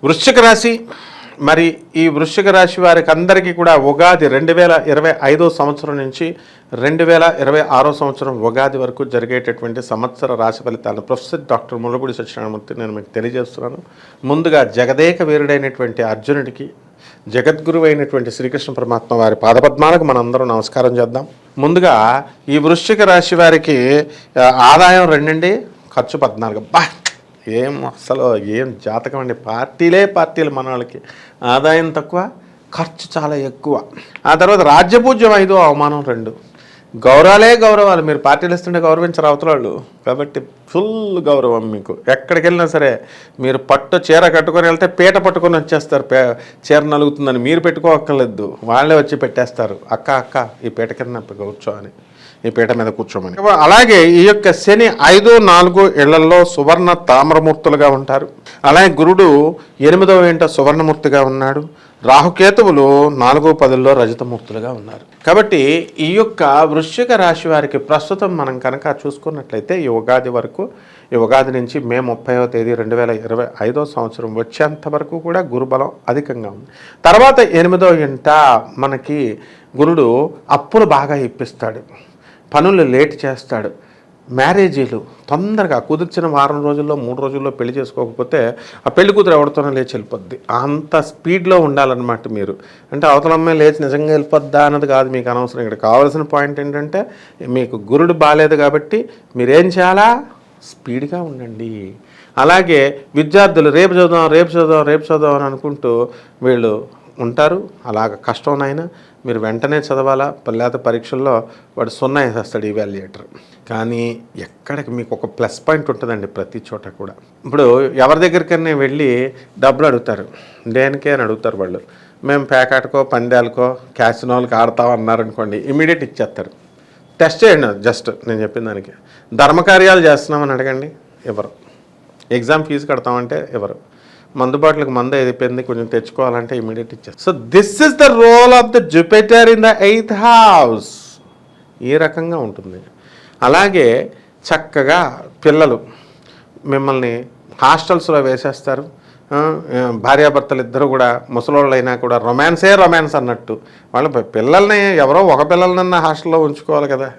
వృశ్చిక రాశి. మరి ఈ వృశ్చిక రాశి వారికి అందరికీ కూడా ఉగాది 2025 సంవత్సరం నుంచి 2026 సంవత్సరం ఉగాది వరకు జరిగేటటువంటి సంవత్సర రాశి ఫలితాలను ప్రొఫెసర్ డాక్టర్ ముల్లపూడి సత్యనారాయణమూర్తి నేను మీకు తెలియజేస్తున్నాను. ముందుగా జగదేక వీరుడైనటువంటి అర్జునుడికి, జగద్గురువు అయినటువంటి శ్రీకృష్ణ పరమాత్మ వారి పాదపద్మాలకు మనందరం నమస్కారం చేద్దాం. ముందుగా ఈ వృశ్చిక రాశి వారికి ఆదాయం 2 అండి, ఖర్చు 14. అసలు ఏం జాతకం అండి. పార్టీలు మన వాళ్ళకి ఆదాయం తక్కువ, ఖర్చు చాలా ఎక్కువ. ఆ తర్వాత రాజ్యపూజ్యం 5, అవమానం 2. గౌరవాలు. మీరు పార్టీలు ఇస్తుంటే గౌరవించరు అవతల వాళ్ళు, కాబట్టి ఫుల్ గౌరవం మీకు. ఎక్కడికి వెళ్ళినా సరే మీరు పట్టు చీర కట్టుకొని వెళ్తే పీట పట్టుకొని వచ్చేస్తారు. చీర నలుగుతుందని మీరు పెట్టుకోక్కర్లేదు, వాళ్ళే వచ్చి పెట్టేస్తారు. అక్క ఈ పీట కింద కూర్చో అని, ఈ పీట మీద కూర్చోమని. అలాగే ఈ యొక్క శని 5, 4 ఇళ్లలో సువర్ణ తామ్రమూర్తులుగా ఉంటారు. అలాగే గురుడు 8వ ఇంట సువర్ణమూర్తిగా ఉన్నాడు. రాహుకేతువులు 4, 10లో రజతమూర్తులుగా ఉన్నారు. కాబట్టి ఈ యొక్క వృశ్చిక రాశి వారికి ప్రస్తుతం మనం కనుక చూసుకున్నట్లయితే ఈ ఉగాది వరకు, ఈ ఉగాది నుంచి మే 30వ తేదీ 2025 సంవత్సరం వచ్చేంత వరకు కూడా గురుబలం అధికంగా ఉంది. తర్వాత 8వ ఇంట మనకి గురుడు అప్పులు బాగా ఇప్పిస్తాడు, పనులు లేట్ చేస్తాడు, మ్యారేజీలు తొందరగా కుదిర్చిన వారం రోజుల్లో 3 రోజుల్లో పెళ్లి చేసుకోకపోతే ఆ పెళ్లి కూతురు ఎవరితోనో లేచి వెళ్ళిపోద్ది. అంత స్పీడ్లో ఉండాలన్నమాట మీరు. అంటే అవతల అమ్మాయి లేచి నిజంగా వెళ్ళిపోద్దా అన్నది కాదు మీకు అనవసరం. ఇక్కడ కావాల్సిన పాయింట్ ఏంటంటే మీకు గురుడు బాగాలేదు కాబట్టి మీరేం చేయాలా, స్పీడ్గా ఉండండి. అలాగే విద్యార్థులు రేపు చదువుదాం అని అనుకుంటూ వీళ్ళు ఉంటారు. అలాగ కష్టంనైనా మీరు వెంటనే చదవాలా, లేకపోతే పరీక్షల్లో వాడు 0 వేసేస్తాడు ఈవాల్యుయేటర్. కానీ ఎక్కడికి మీకు ఒక ప్లస్ పాయింట్ ఉంటుందండి ప్రతి చోట కూడా. ఇప్పుడు ఎవరి దగ్గరికైనా వెళ్ళి డబ్బులు అడుగుతారు, దేనికే అని అడుగుతారు వాళ్ళు. మేము పేకాటకో పందాలకో క్యాసినోలకి ఆడతాం అన్నారనుకోండి, ఇమీడియట్ ఇచ్చేస్తారు. టెస్ట్ చేయండి జస్ట్ నేను చెప్పిన దానికి. ధర్మకార్యాలు చేస్తున్నామని అడగండి, ఎవరు. ఎగ్జామ్ ఫీజు కడతామంటే ఎవరు. మందుబాట్లకు మందు అయిపోయింది కొంచెం తెచ్చుకోవాలంటే ఇమీడియట్ ఇచ్చారు. So this is the role of the Jupiter in the 8th house. ఈ రకంగా ఉంటుంది. అలాగే చక్కగా పిల్లలు మిమ్మల్ని హాస్టల్స్లో వేసేస్తారు. భార్యాభర్తలు ఇద్దరు కూడా ముసలోళ్ళైనా కూడా రొమాన్స్ అన్నట్టు. వాళ్ళ పిల్లల్ని ఎవరో ఒక పిల్లలనన్నా హాస్టల్లో ఉంచుకోవాలి కదా.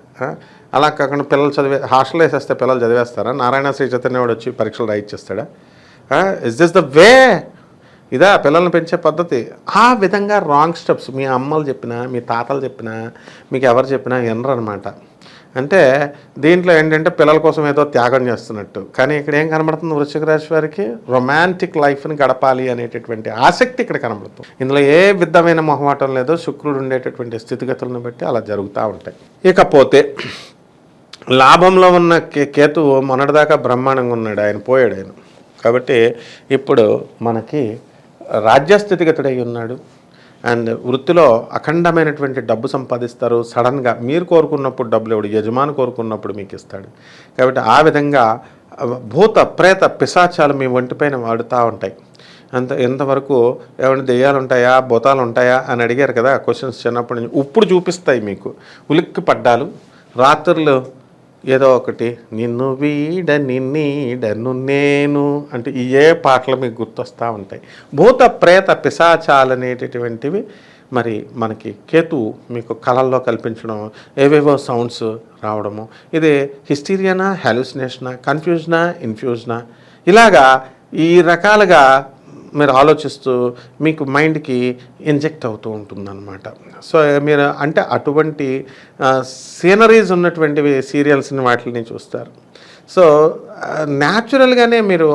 అలా కాకుండా పిల్లలు హాస్టల్లో వేసేస్తే పిల్లలు చదివేస్తారా? నారాయణ శ్రీ చైతన్యవాడు వచ్చి పరీక్షలు రాయిచ్చేస్తాడా? Is this the way? ఇదా పిల్లల్ని పెంచే పద్ధతి? ఆ విధంగా రాంగ్ స్టెప్స్ మీ అమ్మలు చెప్పినా, మీ తాతలు చెప్పినా, మీకు ఎవరు చెప్పినా వినరనమాట. అంటే దీంట్లో ఏంటంటే పిల్లల కోసం ఏదో త్యాగం చేస్తున్నట్టు. కానీ ఇక్కడ ఏం కనబడుతుంది వృశ్చిక రాశి వారికి? రొమాంటిక్ లైఫ్ని గడపాలి అనేటటువంటి ఆసక్తి ఇక్కడ కనబడుతుంది. ఇందులో ఏ విధమైన మొహమాటం లేదో, శుక్రుడు ఉండేటటువంటి స్థితిగతులను బట్టి అలా జరుగుతూ ఉంటాయి. ఇకపోతే లాభంలో ఉన్న కేతువు మొన్నటిదాకా బ్రహ్మాండంగా ఉన్నాడు, ఆయన పోయాడు ఆయన. కాబట్టి ఇప్పుడు మనకి రాజ్యస్థితిగతుడై ఉన్నాడు. అండ్ వృత్తిలో అఖండమైనటువంటి డబ్బు సంపాదిస్తారు. సడన్గా మీరు కోరుకున్నప్పుడు డబ్బులు ఇవ్వడు, యజమాని కోరుకున్నప్పుడు మీకు ఇస్తాడు. కాబట్టి ఆ విధంగా భూత ప్రేత పిశాచాలు మీ ఒంటిపైన వాడుతూ ఉంటాయి. ఎంతవరకు ఏమైనా దెయ్యాలు ఉంటాయా, భూతాలు ఉంటాయా అని అడిగారు కదా క్వశ్చన్స్ చిన్నప్పటి నుంచి. ఇప్పుడు చూపిస్తాయి మీకు. ఉలిక్కి పడ్డాలు, రాత్రులు ఏదో ఒకటి నిన్ను నీడను నేను అంటే ఏ పాటలు మీకు గుర్తొస్తూ ఉంటాయి. భూత ప్రేత పిశాచాలు అనేటటువంటివి మరి మనకి కేతువు మీకు కళల్లో కల్పించడం, ఏవేవో సౌండ్స్ రావడము. ఇది హిస్టీరియానా, హాలుసినేషనా, కన్ఫ్యూజనా, ఇన్ఫ్యూజనా, ఇలాగా ఈ రకాలుగా మీరు ఆలోచిస్తూ మీకు మైండ్కి ఇంజెక్ట్ అవుతూ ఉంటుందన్నమాట. సో మీరు అంటే అటువంటి సీనరీస్ ఉన్నటువంటివి సీరియల్స్ని వాటిని చూస్తారు. సో న్యాచురల్గానే మీరు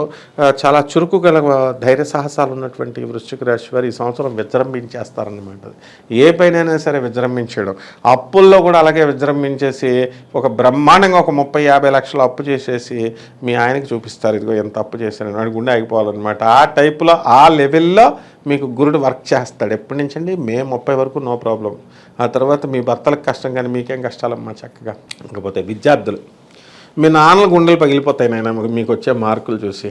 చాలా చురుకు గల ధైర్య సాహసాలు ఉన్నటువంటి వృశ్చిక రాశి వారు ఈ సంవత్సరం విజృంభించేస్తారన్నమాట. ఏ పైనైనా సరే విజృంభించడం. అప్పుల్లో కూడా అలాగే విజృంభించేసి ఒక బ్రహ్మాండంగా ఒక 30-50 లక్షలు అప్పు చేసేసి మీ ఆయనకి చూపిస్తారు, ఇదిగో ఎంత అప్పు చేశాను అని. గుండె ఆగిపోవాలన్నమాట. ఆ టైపులో ఆ లెవెల్లో మీకు గురుడు వర్క్ చేస్తాడు. ఎప్పటి నుంచి అండి? మే 30 వరకు నో ప్రాబ్లం. ఆ తర్వాత మీ భర్తలకు కష్టం, కానీ మీకేం కష్టాలమ్మా చక్కగా. ఇకపోతే విద్యార్థులు, మీ నాన్నల గుండెలు పగిలిపోతాయి నాయన మీకు వచ్చే మార్కులు చూసి.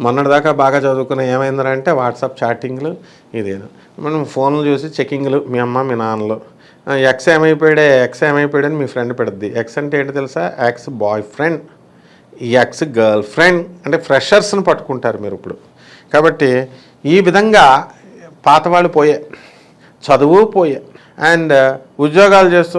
మొన్నటిదాకా బాగా చదువుకున్న ఏమైందంటే వాట్సాప్ చాటింగ్లు, ఇదేదో మనం ఫోన్లు చూసి చెకింగ్లు. మీ అమ్మ మీ నాన్నలు ఎక్స్ ఏమైపోయాడని మీ ఫ్రెండ్ పెడుద్ది. ఎక్స్ అంటే ఏంటి తెలుసా? X boy friend, ex girl friend. అంటే ఫ్రెషర్స్ని పట్టుకుంటారు మీరు ఇప్పుడు. కాబట్టి ఈ విధంగా పాతవాళ్ళు పోయే, చదువు పోయే, అండ్ ఉద్యోగాలు చేస్తూ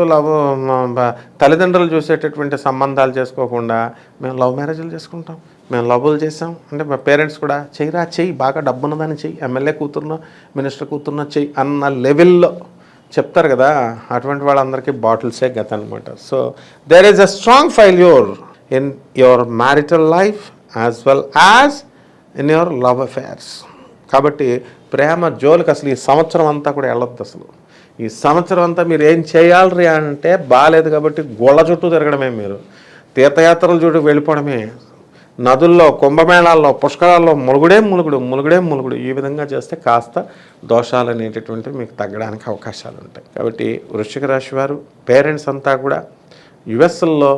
తల్లిదండ్రులు చూసేటటువంటి సంబంధాలు చేసుకోకుండా మేము లవ్ మ్యారేజ్లు చేసుకుంటాం, మేము లవ్లు చేసాం అంటే మా పేరెంట్స్ కూడా చెయ్యి బాగా డబ్బున్నదాన్ని చెయ్యి, ఎమ్మెల్యే కూతురునో మినిస్టర్ కూతురునో చెయ్యి అన్న లెవెల్లో చెప్తారు కదా, అటువంటి వాళ్ళందరికీ బాటిల్సే గత అనమాట. So there is a strong failure in your marital life as well as in your love affairs. కాబట్టి ప్రేమ జోలికి అసలు ఈ సంవత్సరం అంతా కూడా వెళ్ళొద్దు. అసలు ఈ సంవత్సరం అంతా మీరు ఏం చేయాలి అంటే బాగాలేదు కాబట్టి గోళ్ళ చుట్టూ తిరగడమే, మీరు తీర్థయాత్రల చుట్టూ వెళ్ళిపోవడమే, నదుల్లో కుంభమేళాల్లో పుష్కరాల్లో ములుగుడే. ఈ విధంగా చేస్తే కాస్త దోషాలు అనేటటువంటివి మీకు తగ్గడానికి అవకాశాలు ఉంటాయి. కాబట్టి వృశ్చిక రాశి వారు పేరెంట్స్ అంతా కూడా యుఎస్లో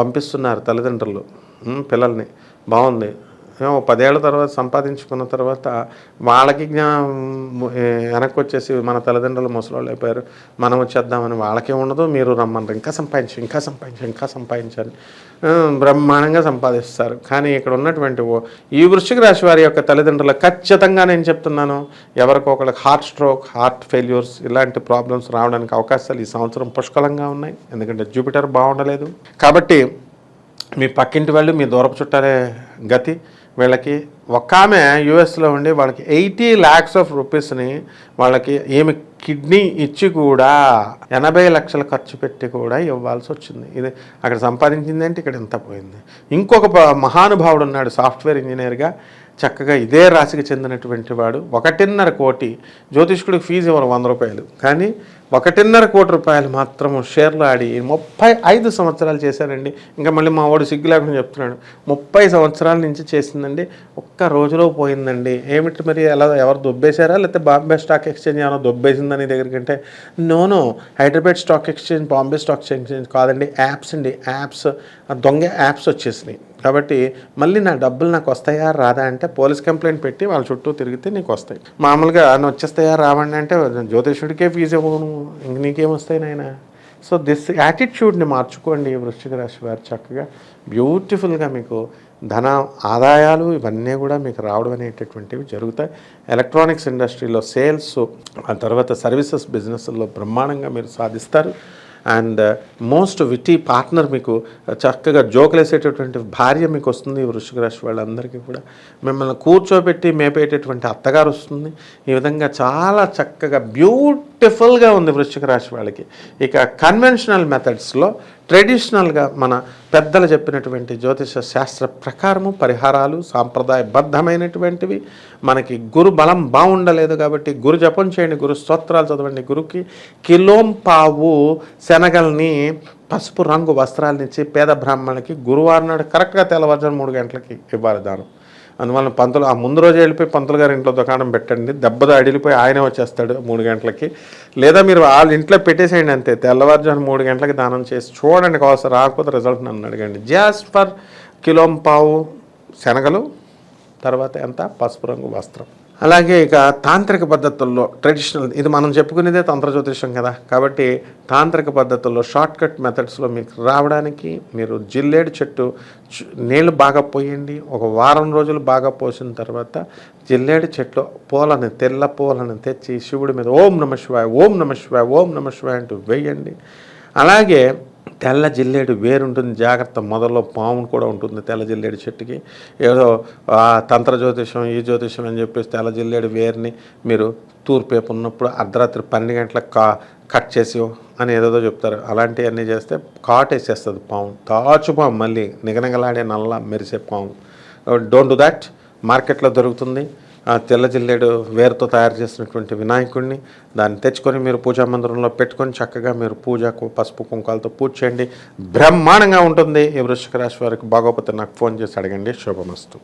పంపిస్తున్నారు తల్లిదండ్రులు పిల్లల్ని, బాగుంది. 10 ఏళ్ల తర్వాత సంపాదించుకున్న తర్వాత వాళ్ళకి వెనక్కి వచ్చేసి మన తల్లిదండ్రులు ముసలోళ్ళు అయిపోయారు, మనం వచ్చేద్దామని వాళ్ళకే ఉండదు. మీరు రమ్మన్నారు, ఇంకా సంపాదించాలి, బ్రహ్మాండంగా సంపాదిస్తారు. కానీ ఇక్కడ ఉన్నటువంటి ఈ వృశ్చిక రాశి వారి యొక్క తల్లిదండ్రులు ఖచ్చితంగా నేను చెప్తున్నాను, ఎవరికొకరికి హార్ట్ స్ట్రోక్, హార్ట్ ఫెయిల్యూర్స్ ఇలాంటి ప్రాబ్లమ్స్ రావడానికి అవకాశాలు ఈ సంవత్సరం పుష్కలంగా ఉన్నాయి. ఎందుకంటే జూపిటర్ బాగుండలేదు. కాబట్టి మీ పక్కింటి వాళ్ళు, మీ దూరపు చుట్టాలే గతి వీళ్ళకి. ఒక ఆమె యుఎస్లో ఉండి వాళ్ళకి 80 lakhs రూపీస్ని వాళ్ళకి ఏమి కిడ్నీ ఇచ్చి కూడా 80 లక్షలు ఖర్చు పెట్టి కూడా ఇవ్వాల్సి వచ్చింది. ఇది అక్కడ సంపాదించింది అంటే ఇక్కడ ఎంత పోయింది. ఇంకొక మహానుభావుడు ఉన్నాడు, సాఫ్ట్వేర్ ఇంజనీర్గా, చక్కగా ఇదే రాశికి చెందినటువంటి వాడు. 1.5 కోటి, జ్యోతిష్కుడికి ఫీజు ఇవ్వరు 100 రూపాయలు, కానీ 1.5 కోటి రూపాయలు మాత్రము షేర్లు ఆడి 35 సంవత్సరాలు చేశారండి. ఇంకా మళ్ళీ మా వాడు సిగ్గు లేకుండా చెప్తున్నాడు, 30 సంవత్సరాల నుంచి చేసిందండి, ఒక్క రోజులో పోయిందండి. ఏమిటి మరి, ఎలా ఎవరు దొబ్బేశారా, లేకపోతే బాంబే స్టాక్ ఎక్స్చేంజ్ ఏమైనా దొబ్బేసిందని దగ్గరికి అంటే, no Hyderabad stock exchange, Bombay stock exchange కాదండి, యాప్స్ అండి, యాప్స్, దొంగ యాప్స్ వచ్చేసినాయి. కాబట్టి మళ్ళీ నా డబ్బులు నాకు వస్తాయా రాదా అంటే పోలీస్ కంప్లైంట్ పెట్టి వాళ్ళ చుట్టూ తిరిగితే నీకు వస్తాయి. మామూలుగా వచ్చేస్తాయా రావండి అంటే జ్యోతిషుడికే ఫీజు ఇవ్వను, ఇంక నీకేమొస్తాయి నాయన. సో దిస్ యాటిట్యూడ్ని మార్చుకోండి వృశ్చిక రాశి వారు. చక్కగా బ్యూటిఫుల్గా మీకు ధన ఆదాయాలు ఇవన్నీ కూడా మీకు రావడం అనేటటువంటివి జరుగుతాయి. ఎలక్ట్రానిక్స్ ఇండస్ట్రీలో సేల్స్, ఆ తర్వాత సర్వీసెస్ బిజినెస్లో బ్రహ్మాండంగా మీరు సాధిస్తారు. అండ్ మోస్ట్ విటీ పార్ట్నర్, మీకు చక్కగా జోకులేసేటటువంటి భార్య మీకు వస్తుంది. వృశ్చిక రాశి వాళ్ళందరికీ కూడా మిమ్మల్ని కూర్చోబెట్టి మేపేటటువంటి అత్తగారు వస్తుంది. ఈ విధంగా చాలా చక్కగా బ్యూటిఫుల్గా ఉంది వృశ్చిక రాశి వాళ్ళకి. ఇక కన్వెన్షనల్ మెథడ్స్లో ట్రెడిషనల్గా మన పెద్దలు చెప్పినటువంటి జ్యోతిష శాస్త్ర ప్రకారము పరిహారాలు సాంప్రదాయబద్ధమైనటువంటివి. మనకి గురు బలం బాగుండలేదు కాబట్టి గురు జపం చేయండి, గురు స్తోత్రాలు చదవండి. గురుకి కిలోంపావు శనగల్ని పసుపు రంగు వస్త్రాలనిచ్చి పేద బ్రాహ్మణులకి గురువారం నాడు కరెక్ట్గా తెల్లవారుజాము 3 గంటలకి ఇవ్వాలి దానం. అందువల్ల పంతులు ఆ ముందు రోజు వెళ్ళిపోయి పంతులు గారి ఇంట్లో దుకాణం పెట్టండి, దెబ్బతో అడిలిపోయి ఆయనే వచ్చేస్తాడు 3 గంటలకి. లేదా మీరు వాళ్ళ ఇంట్లో పెట్టేసేయండి అంతే, తెల్లవారుజాము 3 గంటలకి దానం చేసి చూడండి, కావచ్చు రాకపోతే రిజల్ట్ నన్ను అడగండి. జస్ట్ ఫర్ కిలోంపావు శనగలు, తర్వాత ఎంత పసుపు రంగు వస్త్రం. అలాగే ఇక తాంత్రిక పద్ధతుల్లో ట్రెడిషనల్, ఇది మనం చెప్పుకునేదే తంత్ర జ్యోతిషం కదా, కాబట్టి తాంత్రిక పద్ధతుల్లో షార్ట్ కట్ మెథడ్స్లో మీకు రావడానికి మీరు జిల్లేడు చెట్టు నీళ్ళు బాగా పోయండి. ఒక వారం రోజులు బాగా పోసిన తర్వాత జిల్లేడు చెట్లు పూలని, తెల్ల పూలను తెచ్చి శివుడి మీద ఓం నమ శివాయ, ఓం నమ శివాయ, ఓం నమ శివాయ అంటూ వేయండి. అలాగే తెల్ల జిల్లేడు వేరు ఉంటుంది, జాగ్రత్త, మొదల్లో పామును కూడా ఉంటుంది తెల్ల జిల్లేడు చెట్టుకి. ఏదో తంత్ర జ్యోతిషం ఈ జ్యోతిషం అని చెప్పేసి తెల్ల జిల్లేడు వేరుని మీరు తూర్పేపు ఉన్నప్పుడు అర్ధరాత్రి 12 గంటలకు కట్ చేసి అని ఏదేదో చెప్తారు. అలాంటివన్నీ చేస్తే కాటేసేస్తుంది పాము, తాచుపాము, మళ్ళీ నిగనగలాడే నల్ల మెరిసే పాము. Don't do that. మార్కెట్లో దొరుకుతుంది తెల్ల జిల్లేడు వేరుతో తయారు చేసినటువంటి వినాయకుడిని, దాన్ని తెచ్చుకొని మీరు పూజా మందిరంలో పెట్టుకొని చక్కగా మీరు పూజకు పసుపు కుంకాలతో పూజ చేయండి, బ్రహ్మాండంగా ఉంటుంది. ఈ వృశ్చిక రాశి వారికి బాగోపోతే నాకు ఫోన్ చేసి అడగండి. శుభమస్తు.